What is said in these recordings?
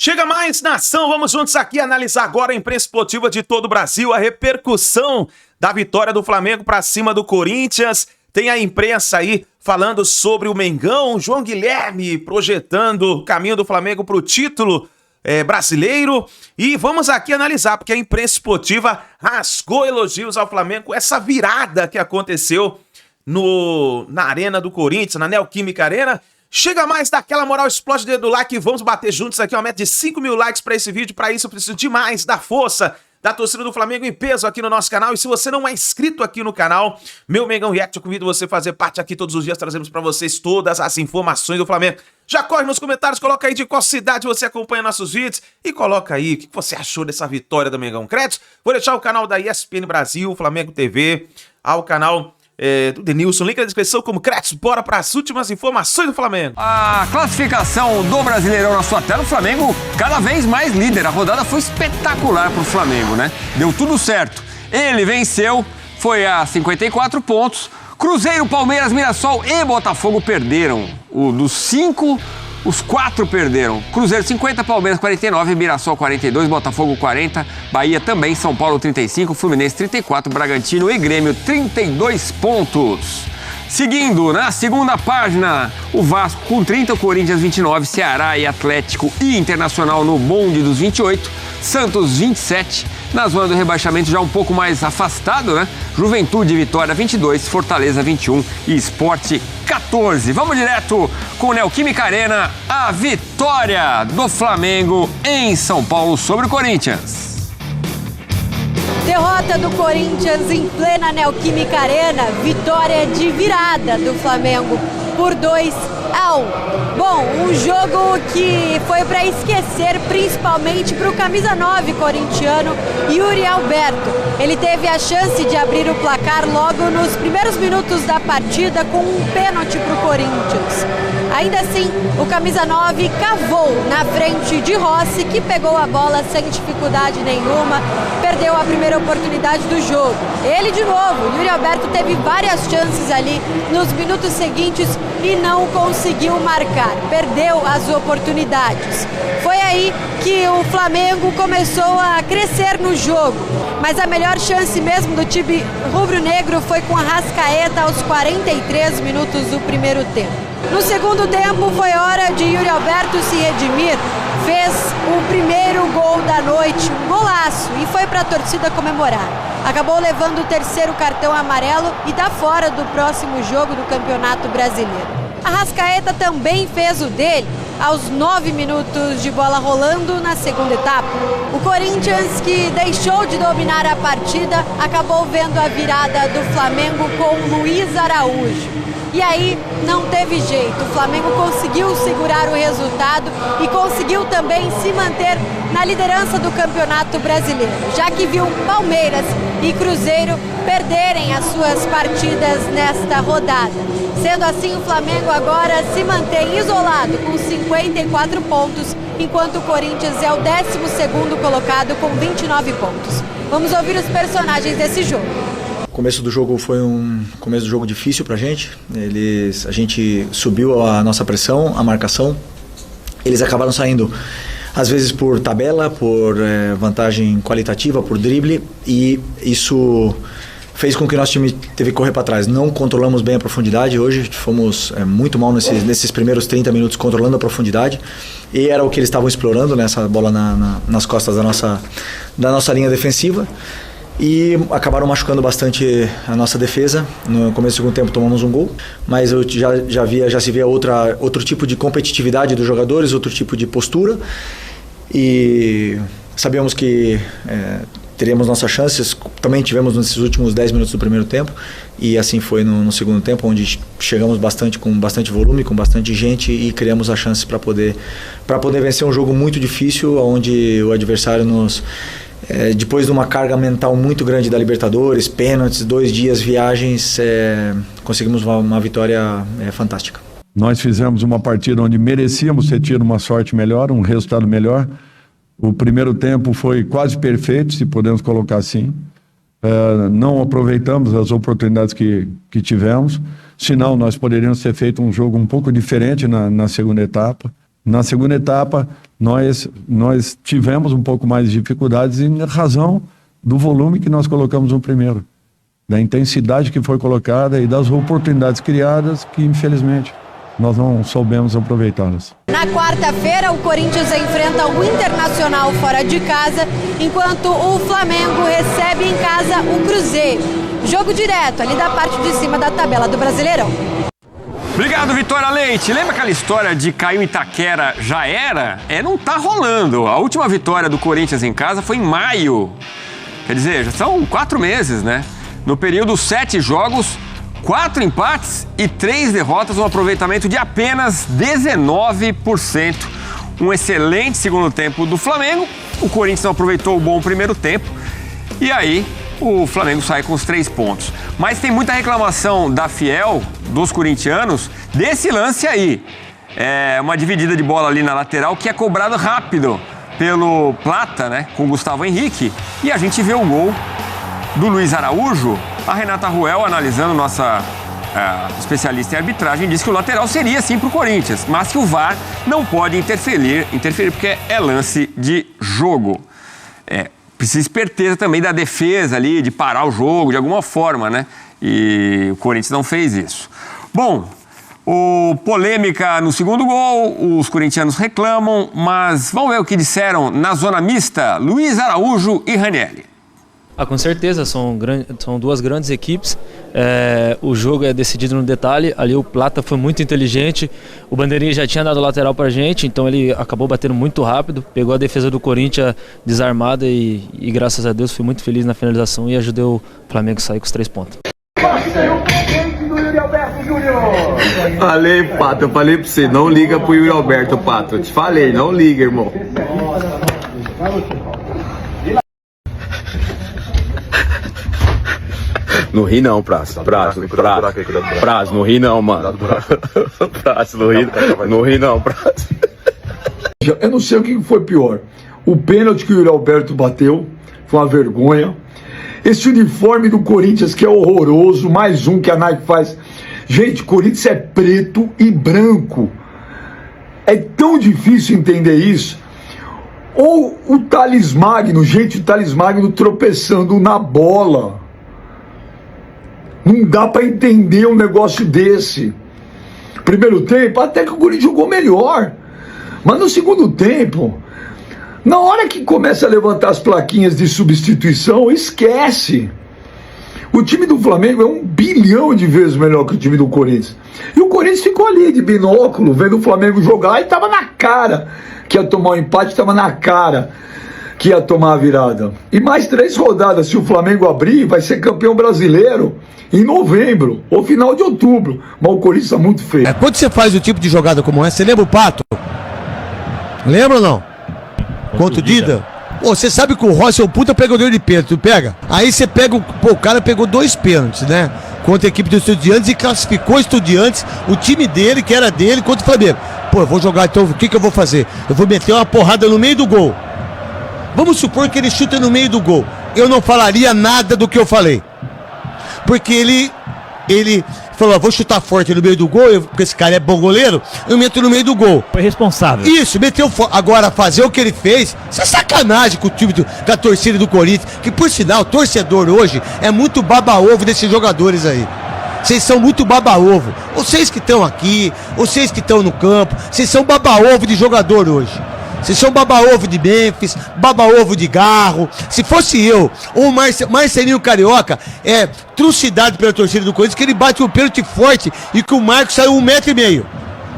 Chega mais, nação, vamos juntos aqui analisar agora a imprensa esportiva de todo o Brasil, a repercussão da vitória do Flamengo para cima do Corinthians. Tem a imprensa aí falando sobre o Mengão, João Guilherme projetando o caminho do Flamengo para o título brasileiro. E vamos aqui analisar, porque a imprensa esportiva rasgou elogios ao Flamengo com essa virada que aconteceu na Arena do Corinthians, na Neoquímica Arena. Chega mais, daquela moral, explode o dedo do like e vamos bater juntos aqui uma meta de 5 mil likes para esse vídeo. Para isso eu preciso demais da força da torcida do Flamengo em peso aqui no nosso canal. E se você não é inscrito aqui no canal, meu Mengão React, eu convido você a fazer parte aqui todos os dias. Trazemos para vocês todas as informações do Flamengo. Já corre nos comentários, coloca aí de qual cidade você acompanha nossos vídeos e coloca aí o que você achou dessa vitória do Mengão. Créditos, vou deixar o canal da ESPN Brasil, Flamengo TV, ao canal do Denilson, link na descrição como créditos. Bora para as últimas informações do Flamengo. A classificação do Brasileirão na sua tela, o Flamengo cada vez mais líder. A rodada foi espetacular pro Flamengo, né? Deu tudo certo. Ele venceu, foi a 54 pontos. Cruzeiro, Palmeiras, Mirassol e Botafogo perderam. Dos 5, os 4 perderam. Cruzeiro 50, Palmeiras 49, Mirassol 42, Botafogo 40, Bahia também, São Paulo 35, Fluminense 34, Bragantino e Grêmio 32 pontos. Seguindo, na segunda página, o Vasco com 30, o Corinthians 29, Ceará e Atlético e Internacional no bonde dos 28, Santos 27, na zona do rebaixamento já um pouco mais afastado, né? Juventude e Vitória 22, Fortaleza 21 e Sport 14. Vamos direto com o Neoquímica Arena, a vitória do Flamengo em São Paulo sobre o Corinthians. Derrota do Corinthians em plena Neoquímica Arena, vitória de virada do Flamengo por 2-1. Bom, um jogo que foi para esquecer, principalmente para o camisa 9 corintiano, Yuri Alberto. Ele teve a chance de abrir o placar logo nos primeiros minutos da partida com um pênalti para o Corinthians. Ainda assim, o camisa 9 cavou na frente de Rossi, que pegou a bola sem dificuldade nenhuma, perdeu a primeira oportunidade do jogo. Ele de novo, Yuri Alberto teve várias chances ali nos minutos seguintes e não conseguiu marcar, perdeu as oportunidades. Foi aí que o Flamengo começou a crescer no jogo, mas a melhor chance mesmo do time rubro-negro foi com a Arrascaeta aos 43 minutos do primeiro tempo. No segundo tempo foi hora de Yuri Alberto se redimir, fez o primeiro gol da noite, um golaço, e foi para a torcida comemorar. Acabou levando o terceiro cartão amarelo e dá fora do próximo jogo do Campeonato Brasileiro. A Arrascaeta também fez o dele aos 9 minutos de bola rolando na segunda etapa. O Corinthians, que deixou de dominar a partida, acabou vendo a virada do Flamengo com Luiz Araújo. E aí não teve jeito, o Flamengo conseguiu segurar o resultado e conseguiu também se manter na liderança do Campeonato Brasileiro, já que viu Palmeiras e Cruzeiro perderem as suas partidas nesta rodada. Sendo assim, o Flamengo agora se mantém isolado com 54 pontos, enquanto o Corinthians é o 12º colocado com 29 pontos. Vamos ouvir os personagens desse jogo. O começo do jogo foi um começo do jogo difícil pra gente. A gente subiu a nossa pressão, a marcação. Eles acabaram saindo, às vezes por tabela, por vantagem qualitativa, por drible, e isso fez com que o nosso time teve que correr para trás. Não controlamos bem a profundidade hoje, fomos muito mal nesses primeiros 30 minutos controlando a profundidade, e era o que eles estavam explorando, né, essa bola nas costas da nossa linha defensiva. E acabaram machucando bastante a nossa defesa. No começo do segundo tempo tomamos um gol, mas eu já se via outro tipo de competitividade dos jogadores, outro tipo de postura, e sabíamos que teríamos nossas chances. Também tivemos nesses últimos 10 minutos do primeiro tempo, e assim foi no segundo tempo, onde chegamos com bastante volume, com bastante gente, e criamos a chance para poder vencer um jogo muito difícil, onde o adversário depois de uma carga mental muito grande da Libertadores, pênaltis, 2 dias, viagens, conseguimos uma vitória fantástica. Nós fizemos uma partida onde merecíamos ter tido uma sorte melhor, um resultado melhor. O primeiro tempo foi quase perfeito, se podemos colocar assim. Não aproveitamos as oportunidades que tivemos, senão nós poderíamos ter feito um jogo um pouco diferente na segunda etapa. Na segunda etapa, nós tivemos um pouco mais de dificuldades em razão do volume que nós colocamos no primeiro, da intensidade que foi colocada e das oportunidades criadas que, infelizmente, nós não soubemos aproveitá-las. Na quarta-feira, o Corinthians enfrenta o Internacional fora de casa, enquanto o Flamengo recebe em casa o Cruzeiro. Jogo direto, ali da parte de cima da tabela do Brasileirão. Obrigado, Vitória Leite. Lembra aquela história de caiu em Itaquera, já era? Não tá rolando. A última vitória do Corinthians em casa foi em maio. Quer dizer, já são 4 meses, né? No período, 7 jogos, 4 empates e 3 derrotas, um aproveitamento de apenas 19%. Um excelente segundo tempo do Flamengo. O Corinthians não aproveitou o bom primeiro tempo. E aí, o Flamengo sai com os 3 pontos. Mas tem muita reclamação da Fiel, dos corintianos, desse lance aí. É uma dividida de bola ali na lateral que é cobrado rápido pelo Plata, né, com o Gustavo Henrique. E a gente vê o gol do Luiz Araújo. A Renata Ruel, analisando, nossa especialista em arbitragem, disse que o lateral seria sim para o Corinthians, mas que o VAR não pode interferir porque é lance de jogo. Precisa esperteza também da defesa ali, de parar o jogo de alguma forma, né? E o Corinthians não fez isso. Bom, polêmica no segundo gol, os corintianos reclamam, mas vamos ver o que disseram na zona mista, Luiz Araújo e Ranieri. Com certeza, são duas grandes equipes, o jogo é decidido no detalhe, ali o Plata foi muito inteligente, o Bandeirinha já tinha dado lateral pra gente, então ele acabou batendo muito rápido, pegou a defesa do Corinthians desarmada e graças a Deus fui muito feliz na finalização e ajudou o Flamengo a sair com os 3 pontos. Falei, Pato, eu falei pra você, não liga pro Yuri Alberto, Pato, eu te falei, não liga, irmão. Não ri não, Prazo, não ri não, mano. Prazo, não ri não, Prazo. Eu não sei o que foi pior. O pênalti que o Yuri Alberto bateu foi uma vergonha. Esse uniforme do Corinthians que é horroroso, mais um que a Nike faz. Gente, Corinthians é preto e branco. É tão difícil entender isso. Ou o Thales Magno, gente, o Thales Magno tropeçando na bola. Não dá pra entender um negócio desse. Primeiro tempo, até que o Corinthians jogou melhor. Mas no segundo tempo, na hora que começa a levantar as plaquinhas de substituição, esquece. O time do Flamengo é 1 bilhão de vezes melhor que o time do Corinthians. E o Corinthians ficou ali de binóculo, vendo o Flamengo jogar, e tava na cara que ia tomar o empate, tava na cara que ia tomar a virada. E mais 3 rodadas, se o Flamengo abrir, vai ser campeão brasileiro em novembro, ou final de outubro. Mas o Corinthians tá muito feio. Quando você faz o tipo de jogada como essa, você lembra o Pato? Lembra ou não? Contra o Dida? Pô, você sabe que o Rossi é um puta pegador de pênalti, tu pega? Aí você pega, o cara pegou 2 pênaltis, né? Contra a equipe do Estudiantes e classificou Estudiantes, o time dele, que era dele, contra o Flamengo. Pô, eu vou jogar, então o que eu vou fazer? Eu vou meter uma porrada no meio do gol. Vamos supor que ele chuta no meio do gol. Eu não falaria nada do que eu falei. Porque ele falou, vou chutar forte no meio do gol, porque esse cara é bom goleiro, eu meto no meio do gol. Foi responsável. Isso, meteu agora fazer o que ele fez, isso é sacanagem com o time da torcida do Corinthians, que por sinal, o torcedor hoje é muito baba-ovo desses jogadores aí. Vocês são muito baba-ovo. Vocês que estão aqui, vocês que estão no campo, vocês são baba-ovo de jogador hoje. Vocês são baba-ovo de Memphis, baba-ovo de Garro. Se fosse eu, ou o Marcelinho Carioca, trucidado pela torcida do Corinthians, que ele bate um pênalti forte e que o Marcos saiu 1,5 metro.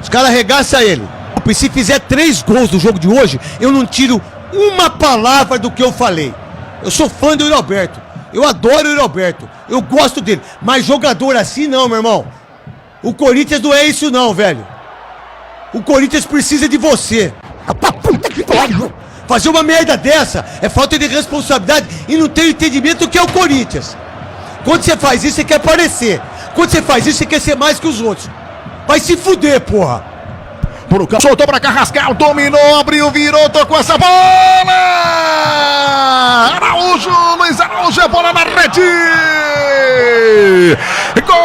Os caras arregaçam ele. E se fizer 3 gols no jogo de hoje, eu não tiro uma palavra do que eu falei. Eu sou fã do Yuri Alberto. Eu adoro o Yuri Alberto. Eu gosto dele. Mas jogador assim não, meu irmão. O Corinthians não é isso não, velho. O Corinthians precisa de você. Fazer uma merda dessa é falta de responsabilidade e não ter entendimento do que é o Corinthians. Quando você faz isso, você quer aparecer. Quando você faz isso, você quer ser mais que os outros. Vai se fuder, porra. Soltou pra Carrascal, dominou, abriu, virou, tocou essa bola! Araújo, Luiz Araújo, a bola na rede! Gol!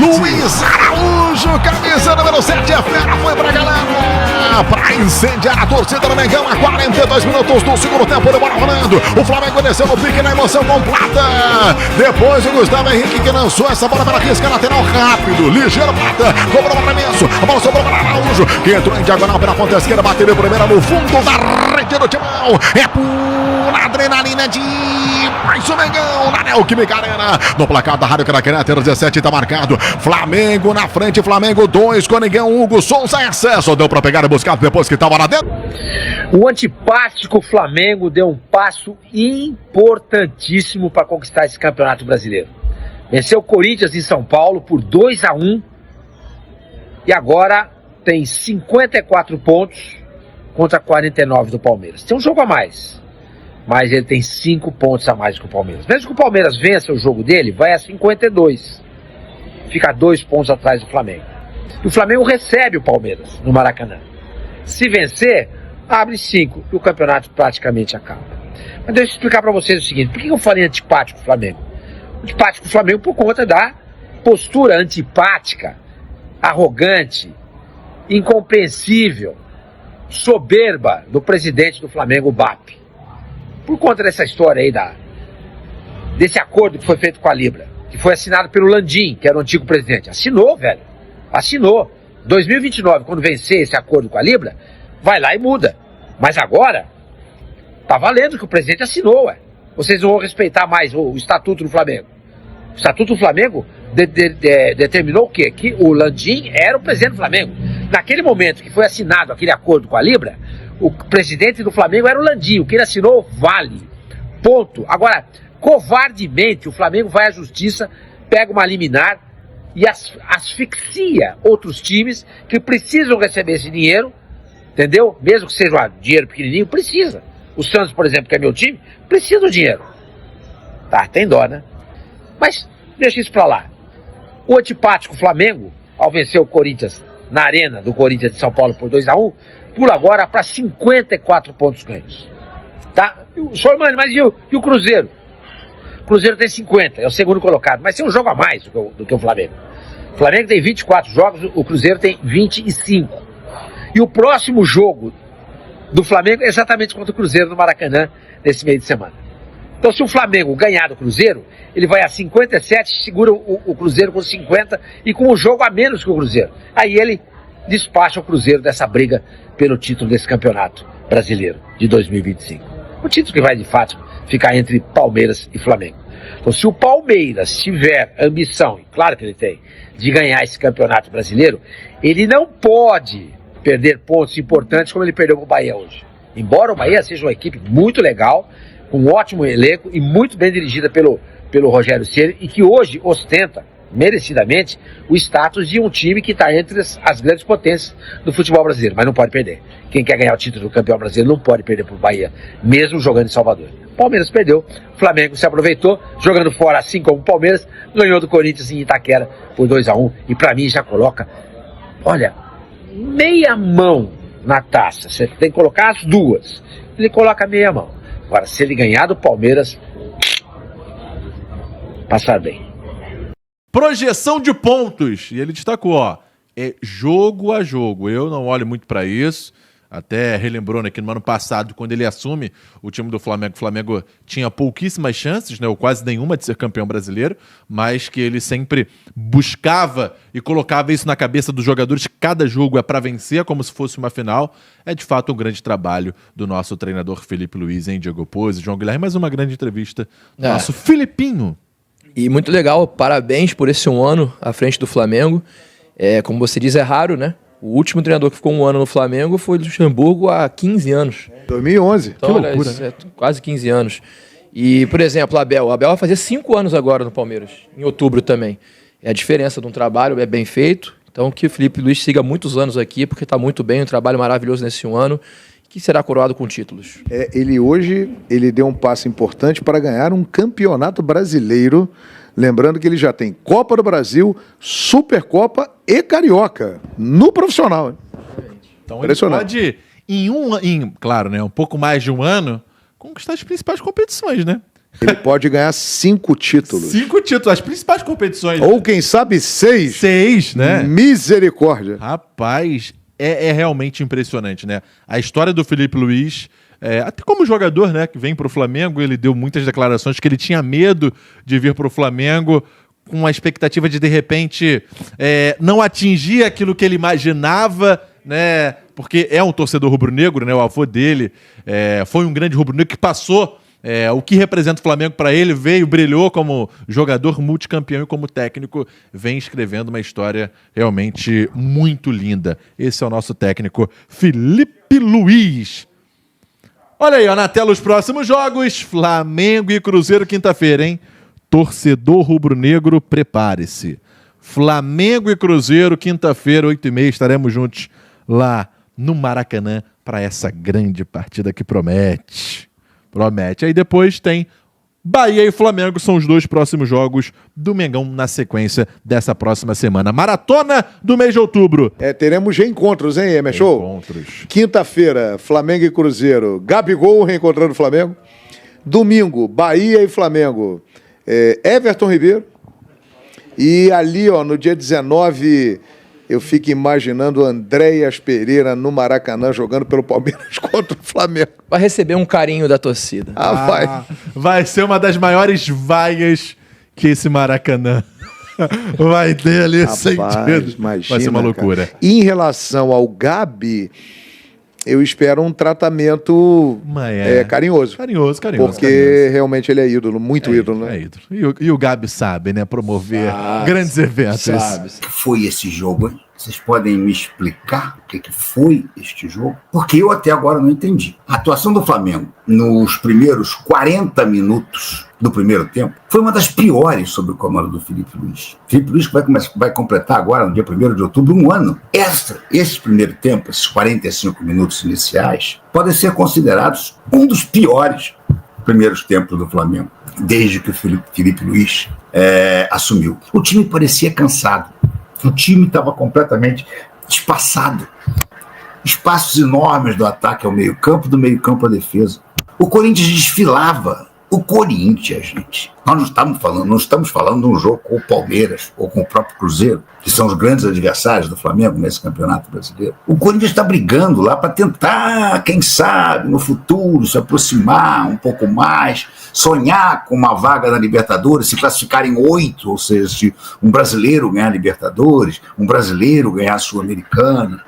Luiz Araújo, camisa número 7, a fera foi pra galera, pra incendiar a torcida do Mengão a 42 minutos do segundo tempo, de bola rolando. O Flamengo desceu no pique na emoção completa. Depois o Gustavo Henrique que lançou essa bola pela risca lateral rápido, ligeiro, Plata, cobrou para Menso, a bola sobrou para Araújo, que entrou em diagonal pela ponta esquerda, bateu de primeira no fundo da rede do Timão. É pura adrenalina de mais o Mengão na Neoquímica Arena. No placar da Rádio Craqueira, 17 tá marcado. Flamengo na frente, Flamengo 2, Conegão, Hugo Souza, excesso. Deu pra pegar e buscar depois que tava lá dentro. O antipático Flamengo deu um passo importantíssimo para conquistar esse campeonato brasileiro. Venceu o Corinthians em São Paulo por 2-1 e agora tem 54 pontos contra 49 do Palmeiras. Tem um jogo a mais, mas ele tem 5 pontos a mais que o Palmeiras. Mesmo que o Palmeiras vença o jogo dele, vai a 52. Fica 2 pontos atrás do Flamengo. E o Flamengo recebe o Palmeiras no Maracanã. Se vencer, abre 5 e o campeonato praticamente acaba. Mas deixa eu explicar para vocês o seguinte: por que eu falei antipático do Flamengo? Antipático do Flamengo por conta da postura antipática, arrogante, incompreensível, soberba do presidente do Flamengo, o BAP. Por conta dessa história aí, desse acordo que foi feito com a Libra, que foi assinado pelo Landim, que era o antigo presidente. Assinou, velho. Assinou. 2029, quando vencer esse acordo com a Libra, vai lá e muda. Mas agora, tá valendo que o presidente assinou, ué. Vocês não vão respeitar mais o Estatuto do Flamengo. O Estatuto do Flamengo determinou o quê? Que o Landim era o presidente do Flamengo. Naquele momento que foi assinado aquele acordo com a Libra, o presidente do Flamengo era o Landim. O que ele assinou vale. Ponto. Agora, covardemente, o Flamengo vai à justiça, pega uma liminar e asfixia outros times que precisam receber esse dinheiro, entendeu? Mesmo que seja um dinheiro pequenininho, precisa. O Santos, por exemplo, que é meu time, precisa do dinheiro. Tá, tem dó, né? Mas deixa isso pra lá. O antipático Flamengo, ao vencer o Corinthians na arena do Corinthians de São Paulo por 2-1, pula agora para 54 pontos ganhos. Tá? Senhor Mano, mas e o Cruzeiro? O Cruzeiro tem 50, é o segundo colocado, mas tem um jogo a mais do que o Flamengo. O Flamengo tem 24 jogos, o Cruzeiro tem 25. E o próximo jogo do Flamengo é exatamente contra o Cruzeiro no Maracanã, nesse meio de semana. Então, se o Flamengo ganhar do Cruzeiro, ele vai a 57, segura o Cruzeiro com 50 e com um jogo a menos que o Cruzeiro. Aí ele despacha o Cruzeiro dessa briga pelo título desse campeonato brasileiro de 2025. O título que vai, de fato, ficar entre Palmeiras e Flamengo. Então, se o Palmeiras tiver ambição, e claro que ele tem, de ganhar esse campeonato brasileiro, ele não pode perder pontos importantes como ele perdeu para o Bahia hoje. Embora o Bahia seja uma equipe muito legal, com um ótimo elenco e muito bem dirigida pelo Rogério Ceni, e que hoje ostenta, merecidamente, o status de um time que está entre as grandes potências do futebol brasileiro, mas não pode perder. Quem quer ganhar o título do campeão brasileiro não pode perder para o Bahia, mesmo jogando em Salvador. O Palmeiras perdeu, o Flamengo se aproveitou, jogando fora, assim como o Palmeiras, ganhou do Corinthians em Itaquera por 2-1, e para mim já coloca, olha, meia mão na taça. Você tem que colocar as duas, ele coloca meia mão. Agora, se ele ganhar do Palmeiras, passar bem. Projeção de pontos. E ele destacou, ó, é jogo a jogo. Eu não olho muito para isso. Até relembrou, né, que no ano passado, quando ele assume o time do Flamengo, o Flamengo tinha pouquíssimas chances, né, ou quase nenhuma de ser campeão brasileiro, mas que ele sempre buscava e colocava isso na cabeça dos jogadores, que cada jogo é para vencer, como se fosse uma final. É de fato um grande trabalho do nosso treinador Felipe Luiz, hein, Diego Pose, João Guilherme, mais uma grande entrevista do nosso Filipinho. E muito legal, parabéns por esse um ano à frente do Flamengo. Como você diz, é raro, né? O último treinador que ficou um ano no Flamengo foi o Luxemburgo há 15 anos. 2011, então, que loucura, né? Quase 15 anos. E, por exemplo, o Abel vai fazer 5 anos agora no Palmeiras, em outubro também. É a diferença de um trabalho, é bem feito. Então que o Felipe Luiz siga muitos anos aqui, porque está muito bem, um trabalho maravilhoso nesse um ano, que será coroado com títulos. Ele hoje deu um passo importante para ganhar um campeonato brasileiro. Lembrando que ele já tem Copa do Brasil, Supercopa e Carioca no profissional. Então ele pode, claro, né, um pouco mais de um ano, conquistar as principais competições, né? Ele pode ganhar 5 títulos. 5 títulos, as principais competições. Ou quem sabe 6. 6, né? Misericórdia. Rapaz, é realmente impressionante, né? A história do Felipe Luiz, até como jogador, né, que vem pro Flamengo, ele deu muitas declarações que ele tinha medo de vir pro Flamengo com a expectativa de repente, não atingir aquilo que ele imaginava, né? Porque é um torcedor rubro-negro, né? O avô dele foi um grande rubro-negro que passou o que representa o Flamengo para ele, brilhou como jogador multicampeão e como técnico, vem escrevendo uma história realmente muito linda. Esse é o nosso técnico, Felipe Luiz. Olha aí, ó, na tela os próximos jogos, Flamengo e Cruzeiro quinta-feira, hein? Torcedor rubro-negro, prepare-se. Flamengo e Cruzeiro, quinta-feira, 8h30, estaremos juntos lá no Maracanã para essa grande partida que promete. Promete. Aí depois tem Bahia e Flamengo, são os 2 próximos jogos do Mengão na sequência dessa próxima semana. Maratona do mês de outubro. Teremos reencontros, hein, Emerson? Reencontros. Quinta-feira, Flamengo e Cruzeiro. Gabigol reencontrando o Flamengo. Domingo, Bahia e Flamengo. Everton Ribeiro. E ali, ó, no dia 19, eu fico imaginando Andréas Pereira no Maracanã jogando pelo Palmeiras contra o Flamengo. Vai receber um carinho da torcida. Vai ser uma das maiores vaias que esse Maracanã vai ter ali, sentido. Vai ser uma loucura. Cara. E em relação ao Gabi, eu espero um tratamento carinhoso. Carinhoso. Porque realmente ele é ídolo, muito ídolo, né? É ídolo. E o Gabi sabe, né? Promover grandes eventos. Sabe. O que foi esse jogo, hein? Vocês podem me explicar o que foi este jogo? Porque eu até agora não entendi. A atuação do Flamengo nos primeiros 40 minutos do primeiro tempo foi uma das piores sob o comando do Felipe Luiz. Felipe Luiz vai completar agora, no dia 1º de outubro, 1 ano. Esse primeiro tempo, esses 45 minutos iniciais, podem ser considerados um dos piores primeiros tempos do Flamengo, desde que o Felipe Luiz assumiu. O time parecia cansado. O time estava completamente espaçado. Espaços enormes do ataque ao meio-campo, do meio-campo à defesa. O Corinthians desfilava. O Corinthians, gente. Nós não estamos falando de um jogo com o Palmeiras ou com o próprio Cruzeiro, que são os grandes adversários do Flamengo nesse Campeonato Brasileiro. O Corinthians está brigando lá para tentar, quem sabe, no futuro, se aproximar um pouco mais, sonhar com uma vaga na Libertadores, se classificar em 8, ou seja, se um brasileiro ganhar a Libertadores, um brasileiro ganhar a Sul-Americana.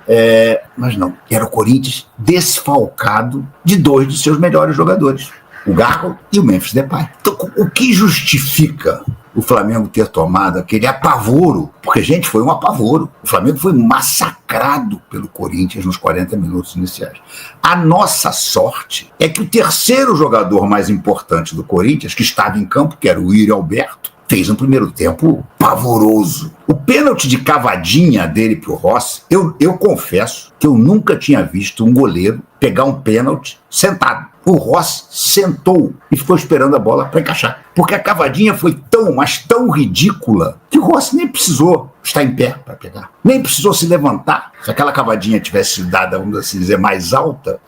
Mas não, era o Corinthians desfalcado de 2 de seus melhores jogadores, o Garro e o Memphis Depay. Então, o que justifica o Flamengo ter tomado aquele apavoro? Porque, gente, foi um apavoro. O Flamengo foi massacrado pelo Corinthians nos 40 minutos iniciais. A nossa sorte é que o terceiro jogador mais importante do Corinthians, que estava em campo, que era o Yuri Alberto, fez um primeiro tempo pavoroso. O pênalti de cavadinha dele pro Rossi, eu confesso que eu nunca tinha visto um goleiro pegar um pênalti sentado. O Rossi sentou e ficou esperando a bola para encaixar. Porque a cavadinha foi mas tão ridícula, que o Rossi nem precisou estar em pé para pegar. Nem precisou se levantar. Se aquela cavadinha tivesse dada, vamos assim dizer, mais alta,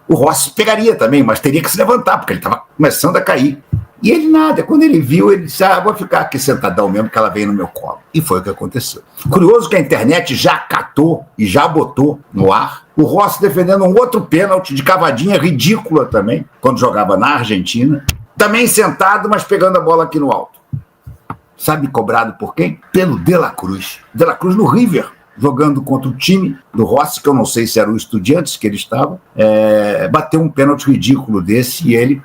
o Rossi pegaria também, mas teria que se levantar, porque ele estava começando a cair. E ele nada, quando ele viu, ele disse, vou ficar aqui sentadão mesmo, que ela veio no meu colo. E foi o que aconteceu. Curioso que a internet já catou e já botou no ar o Rossi defendendo um outro pênalti de cavadinha ridícula também, quando jogava na Argentina. Também sentado, mas pegando a bola aqui no alto. Sabe cobrado por quem? Pelo De La Cruz. De La Cruz no River, jogando contra o time do Rossi, que eu não sei se era o Estudiantes que ele estava, bateu um pênalti ridículo desse e ele,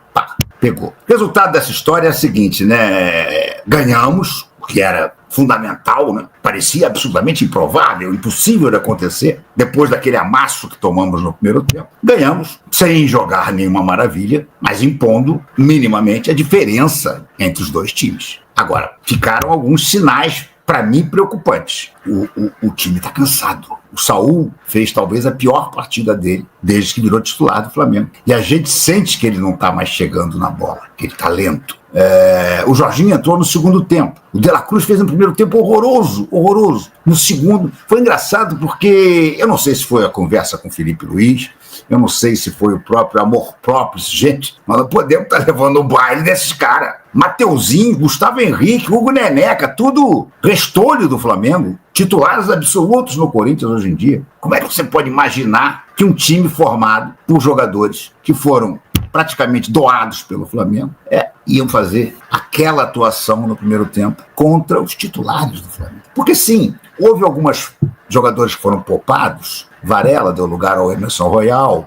pegou. O resultado dessa história é o seguinte, né? Ganhamos, o que era fundamental, né? Parecia absolutamente improvável, impossível de acontecer, depois daquele amasso que tomamos no primeiro tempo. Ganhamos, sem jogar nenhuma maravilha, mas impondo minimamente a diferença entre os dois times. Agora, ficaram alguns sinais, para mim, preocupantes. O time está cansado. O Saul fez talvez a pior partida dele desde que virou titular do Flamengo. E a gente sente que ele não está mais chegando na bola, que ele está lento. O Jorginho entrou no segundo tempo. O De La Cruz fez um primeiro tempo horroroso. No segundo, foi engraçado porque eu não sei se foi a conversa com o Felipe Luiz, eu não sei se foi o próprio amor próprio, gente, mas nós podemos estar levando o baile desses caras. Mateuzinho, Gustavo Henrique, Hugo Neneca, tudo restolho do Flamengo, titulares absolutos no Corinthians hoje em dia. Como é que você pode imaginar que um time formado por jogadores que foram praticamente doados pelo Flamengo iam fazer aquela atuação no primeiro tempo contra os titulares do Flamengo? Porque sim, houve alguns jogadores que foram poupados. Varela deu lugar ao Emerson Royal,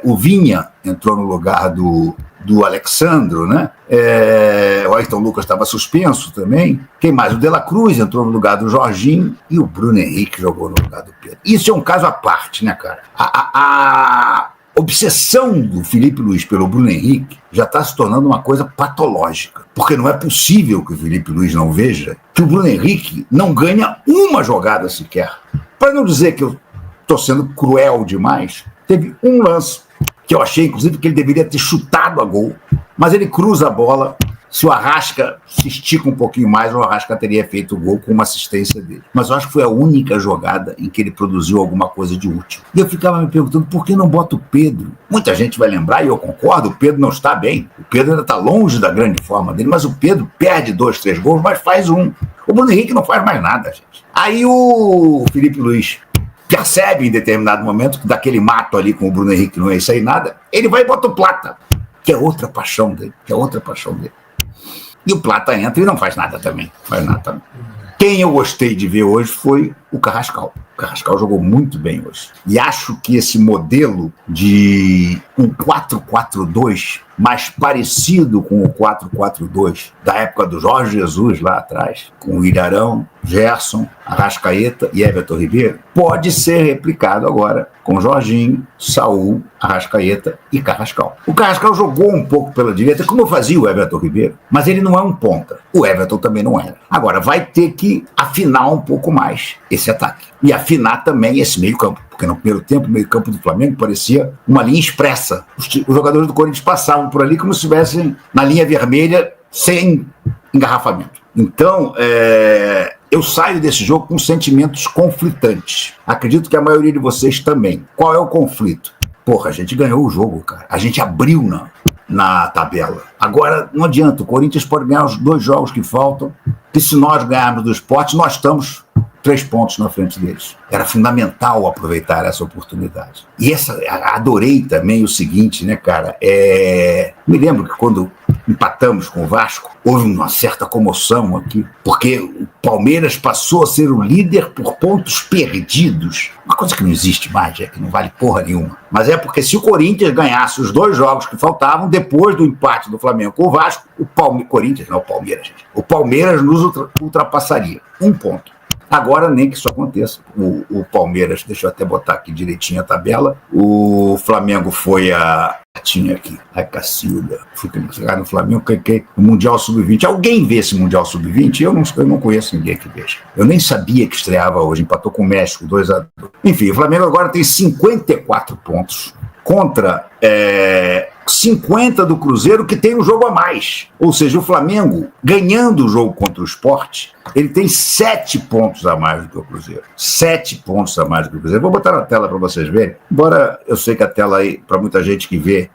o Vinha entrou no lugar do Alexandro, né? O Ayrton Lucas estava suspenso também. Quem mais? O De La Cruz entrou no lugar do Jorginho e o Bruno Henrique jogou no lugar do Pedro. Isso é um caso à parte, né, cara? A obsessão do Felipe Luiz pelo Bruno Henrique já está se tornando uma coisa patológica, porque não é possível que o Felipe Luiz não veja que o Bruno Henrique não ganha uma jogada sequer. Para não dizer que eu estou sendo cruel demais, teve um lance que eu achei, inclusive, que ele deveria ter chutado a gol, mas ele cruza a bola. Se o Arrasca se estica um pouquinho mais, o Arrasca teria feito o gol com uma assistência dele. Mas eu acho que foi a única jogada em que ele produziu alguma coisa de útil. E eu ficava me perguntando, por que não bota o Pedro? Muita gente vai lembrar, e eu concordo, o Pedro não está bem. O Pedro ainda está longe da grande forma dele, mas o Pedro perde 2, 3 gols, mas faz um. O Bruno Henrique não faz mais nada, gente. Aí o Felipe Luiz percebe em determinado momento que daquele mato ali com o Bruno Henrique não ia sair nada, ele vai e bota o Plata, que é outra paixão dele, E o Plata entra e não faz nada também. Quem eu gostei de ver hoje foi o Carrascal. O Carrascal jogou muito bem hoje. E acho que esse modelo de um 4-4-2 mais parecido com o 4-4-2 da época do Jorge Jesus lá atrás, com o Ilharão, Gerson, Arrascaeta e Everton Ribeiro, pode ser replicado agora com Jorginho, Saul, Arrascaeta e Carrascal. O Carrascal jogou um pouco pela direita, como fazia o Everton Ribeiro, mas ele não é um ponta. O Everton também não era. Agora, vai ter que afinar um pouco mais esse ataque. E afinar também esse meio-campo. Porque no primeiro tempo, o meio-campo do Flamengo parecia uma linha expressa. Os jogadores do Corinthians passavam por ali como se estivessem na linha vermelha, sem engarrafamento. Então, eu saio desse jogo com sentimentos conflitantes. Acredito que a maioria de vocês também. Qual é o conflito? Porra, a gente ganhou o jogo, cara. A gente abriu na tabela. Agora, não adianta. O Corinthians pode ganhar os 2 jogos que faltam. E se nós ganharmos do Sport, nós estamos 3 pontos na frente deles. Era fundamental aproveitar essa oportunidade. E adorei também o seguinte, né, cara? Me lembro que quando empatamos com o Vasco, houve uma certa comoção aqui, porque o Palmeiras passou a ser o líder por pontos perdidos. Uma coisa que não existe mais, que não vale porra nenhuma. Mas é porque se o Corinthians ganhasse os 2 jogos que faltavam, depois do empate do Flamengo com o Vasco, o Palmeiras nos ultrapassaria. 1 ponto. Agora nem que isso aconteça. O Palmeiras, deixa eu até botar aqui direitinho a tabela, o Flamengo foi tinha aqui, a Cacilda, fui chegar no Flamengo, o Mundial Sub-20. Alguém vê esse Mundial Sub-20? Eu não conheço ninguém que veja. Eu nem sabia que estreava hoje, empatou com o México, 2-2. Enfim, o Flamengo agora tem 54 pontos contra 50 do Cruzeiro, que tem um jogo a mais. Ou seja, o Flamengo, ganhando o jogo contra o Sport, ele tem 7 pontos a mais do que o Cruzeiro. 7 pontos a mais do que o Cruzeiro. Vou botar na tela para vocês verem. Embora eu sei que a tela aí, para muita gente que vê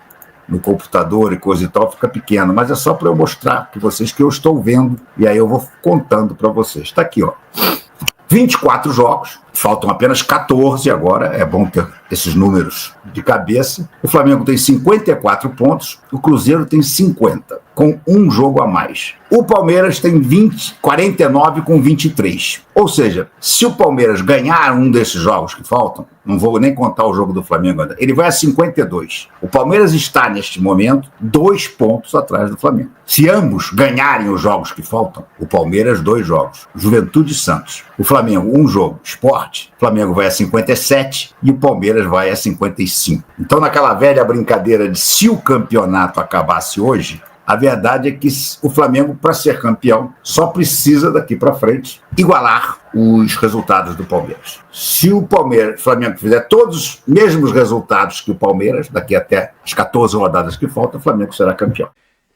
no computador e coisa e tal, fica pequena, mas é só para eu mostrar para vocês que eu estou vendo, e aí eu vou contando para vocês. Está aqui, ó. 24 jogos, faltam apenas 14 agora, é bom ter esses números de cabeça. O Flamengo tem 54 pontos, o Cruzeiro tem 50, com um jogo a mais. O Palmeiras tem 49 com 23. Ou seja, se o Palmeiras ganhar um desses jogos que faltam, não vou nem contar o jogo do Flamengo ainda, ele vai a 52. O Palmeiras está, neste momento, 2 pontos atrás do Flamengo. Se ambos ganharem os jogos que faltam, o Palmeiras 2 jogos, Juventude e Santos. O Flamengo 1 jogo, Sport, o Flamengo vai a 57 e o Palmeiras vai a 55. Então, naquela velha brincadeira de se o campeonato acabasse hoje, A verdade é que o Flamengo, para ser campeão, só precisa daqui para frente igualar os resultados do Palmeiras. Se o Flamengo fizer todos os mesmos resultados que o Palmeiras, daqui até as 14 rodadas que faltam, o Flamengo será campeão.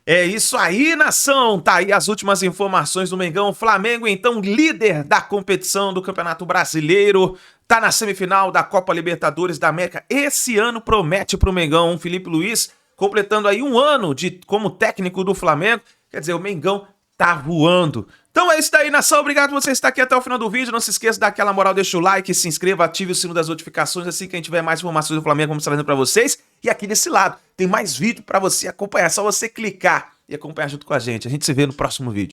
É isso aí, nação! Tá aí as últimas informações do Mengão. O Flamengo, então, líder da competição do Campeonato Brasileiro, tá na semifinal da Copa Libertadores da América. Esse ano promete pro Mengão. Felipe Luiz completando aí um ano como técnico do Flamengo. Quer dizer, o Mengão tá voando. Então é isso daí, nação. Obrigado por você estar aqui até o final do vídeo. Não se esqueça de dar aquela moral, deixa o like, se inscreva, ative o sino das notificações. Assim que a gente tiver mais informações do Flamengo, vamos trazendo pra vocês. E aqui desse lado tem mais vídeo pra você acompanhar. É só você clicar e acompanhar junto com a gente. A gente se vê no próximo vídeo.